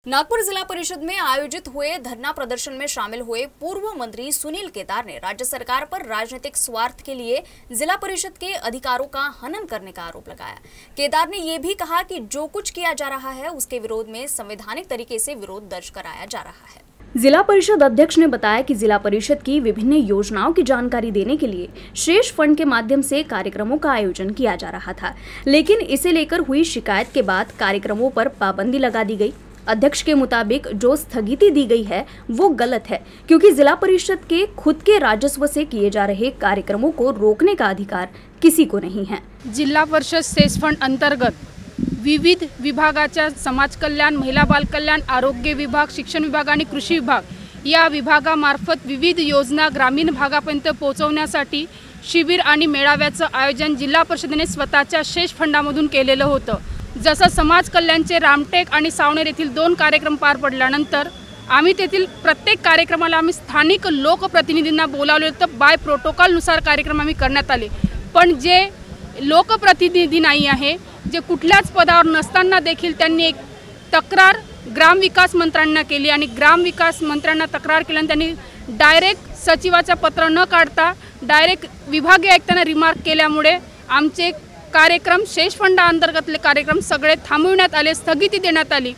नागपुर जिला परिषद में आयोजित हुए धरना प्रदर्शन में शामिल हुए पूर्व मंत्री सुनील केदार ने राज्य सरकार पर राजनीतिक स्वार्थ के लिए जिला परिषद के अधिकारों का हनन करने का आरोप लगाया। केदार ने यह भी कहा कि जो कुछ किया जा रहा है उसके विरोध में संवैधानिक तरीके से विरोध दर्ज कराया जा रहा है। जिला परिषद अध्यक्ष ने बताया कि जिला परिषद की विभिन्न योजनाओं की जानकारी देने के लिए शेष फंड के माध्यम से कार्यक्रमों का आयोजन किया जा रहा था, लेकिन इसे लेकर हुई शिकायत के बाद कार्यक्रमों पर पाबंदी लगा दी गई। अध्यक्ष के मुताबिक जो स्थगिति दी गई है वो गलत है, क्योंकि जिला परिषद के खुद के राजस्व से किए जा रहे कार्यक्रमों को रोकने का अधिकार किसी को नहीं है। जिल्हा परिषद सेस फंड अंतर्गत विविध विभागाच्या समाज कल्याण, महिला बाल कल्याण, आरोग्य विभाग, शिक्षण विभाग आणि कृषी विभाग या विभागामार्फत विविध योजना ग्रामीण भागापर्यंत पोहोचवण्यासाठी शिबिर आणि मेळाव्याचं आयोजन जिल्हा परिषदेने स्वतःच्या शेष फंडामधून केलेलं होतं। जसं समाज कल्याणचे रामटेक आणि सावनेर येथील 2 कार्यक्रम पार पडल्यानंतर आम्ही तेथील प्रत्येक कार्यक्रमाला आम्ही स्थानिक लोकप्रतिनिधींना बोलावले होते। बाय प्रोटोकॉल नुसार कार्यक्रम आम्ही करण्यात आले, पण जे लोकप्रतिनिधी नाही आहे, जे कुठल्याच पदावर नसताना देखील त्यांनी एक तक्रार ग्रामविकास मंत्र्यांना केली आणि ग्रामविकास मंत्र्यांना तक्रार केल्याने त्यांनी डायरेक्ट सचिवाचं पत्र न काढता डायरेक्ट विभागीय आयुक्तांना रिमार्क केल्यामुळे आमचे कार्यक्रम शेष फंडा अंतर्गतले कार्यक्रम सगळे थांबवण्यात आले, स्थगिती देण्यात आली।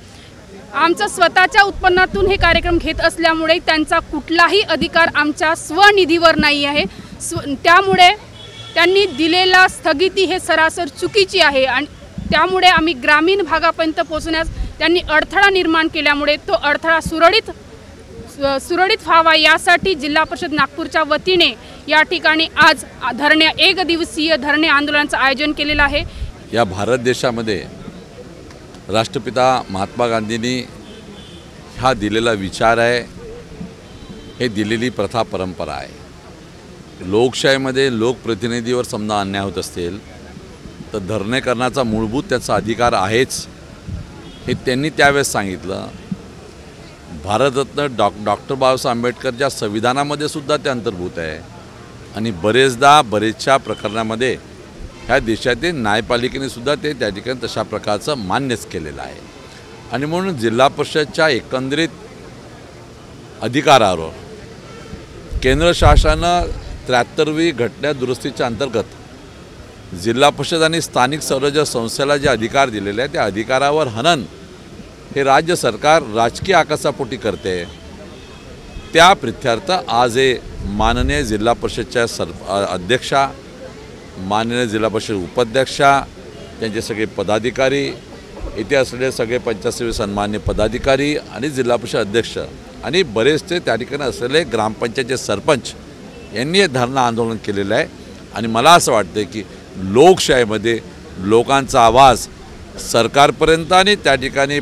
आमच्या स्वतःच्या उत्पन्नातून हे कार्यक्रम घेत असल्यामुळे त्यांचा कुठलाही अधिकार आमच्या स्वनिधीवर नाही आहे। त्यामुळे त्यांनी दिलेला स्थगिती हे सरासर चुकीची आहे आणि त्यामुळे आम्ही ग्रामीण भागापर्यंत पोहोचण्यास त्यांनी अडथळा निर्माण केल्यामुळे तो अडथळा सुरळीत व्हावा यासाठी जिल्हा परिषद नागपूरच्या वतीने या ठिकाणी आज एक दिवसीय धरणे आंदोलनाचं आयोजन केलेलं आहे। या भारत देशामध्ये राष्ट्रपिता महात्मा गांधींनी हा दिलेला विचार आहे, हे दिलेली प्रथा परंपरा आहे। लोकशाहीमध्ये लोकप्रतिनिधीवर समजा अन्याय होत असेल तर धरणे करण्याचा मूलभूत त्याचा अधिकार आहेच, हे त्यांनी त्यावेळेस सांगितलं। भारतरत्न डॉक्टर बाबासाहेब आंबेडकरच्या संविधानामध्ये सुद्धा ते अंतर्भूत आहे आणि बरेचशा प्रकरणामध्ये ह्या देशातील न्यायपालिकेने सुद्धा ते त्या ठिकाणी तशा प्रकारचं मान्यच केलेलं आहे। आणि म्हणून जिल्हा परिषदच्या एकंदरीत अधिकारावर केंद्र शासनानं 73वी घटना दुरुस्तीच्या अंतर्गत जिल्हा परिषद आणि स्थानिक स्वराज्य संस्थेला जे अधिकार दिलेले आहेत त्या अधिकारावर हनन हे राज्य सरकार राजकीय आकाशापोटी करते। त्या प्रित्यर्थ आज हे माननीय जिल्हा परिषदच्या अध्यक्षा, माननीय जिल्हा परिषद उपाध्यक्षा, त्यांचे सगळे पदाधिकारी, इथे असलेले सगळे 85 सन्मान्य पदाधिकारी आणि जिल्हा परिषद अध्यक्ष आणि बरेचसे त्या ठिकाणी असलेले ग्रामपंचायतचे सरपंच यांनी हे धरणं आंदोलन केलेलं आहे। आणि मला असं वाटतं की लोकशाहीमध्ये लोकांचा आवाज सरकारपर्यंत आणि त्या ठिकाणी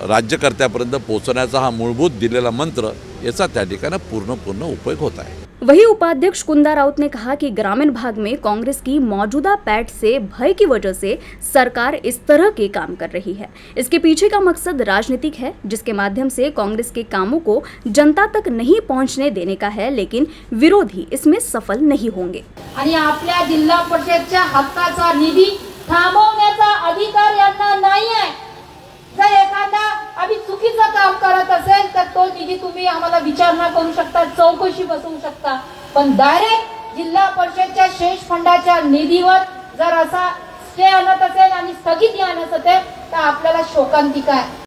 राज्यकर्त्यापर्यंत पोहोचण्याचा हा मूलभूत दिलेला मंत्र याचा त्या ठिकाणी पूर्ण उपयोग होता है। वही उपाध्यक्ष कुंदा राउत ने कहा कि ग्रामीण भाग में कांग्रेस की मौजूदा पैठ से भय की वजह से सरकार इस तरह के काम कर रही है। इसके पीछे का मकसद राजनीतिक है, जिसके माध्यम से कांग्रेस के कामों को जनता तक नहीं पहुंचने देने का है, लेकिन विरोधी इसमें सफल नहीं होंगे। आणि आपल्या जिल्हा परिषदच्या हक्काचा निधी थांबवण्याचा अधिकार यांना नाही आहे। जर एखादा अभी चुकीचं काम करत असेल तर तो निधी तुम्ही आम्हाला विचारणा करू शकता, चौकशी बसवू शकता, पण डायरेक्ट जिल्हा परिषदच्या शेष फंडाच्या निधीवर जर असा स्टे आणत असेल आणि स्थगिती आणत असेल तर आपल्याला शोकांतिका आहे।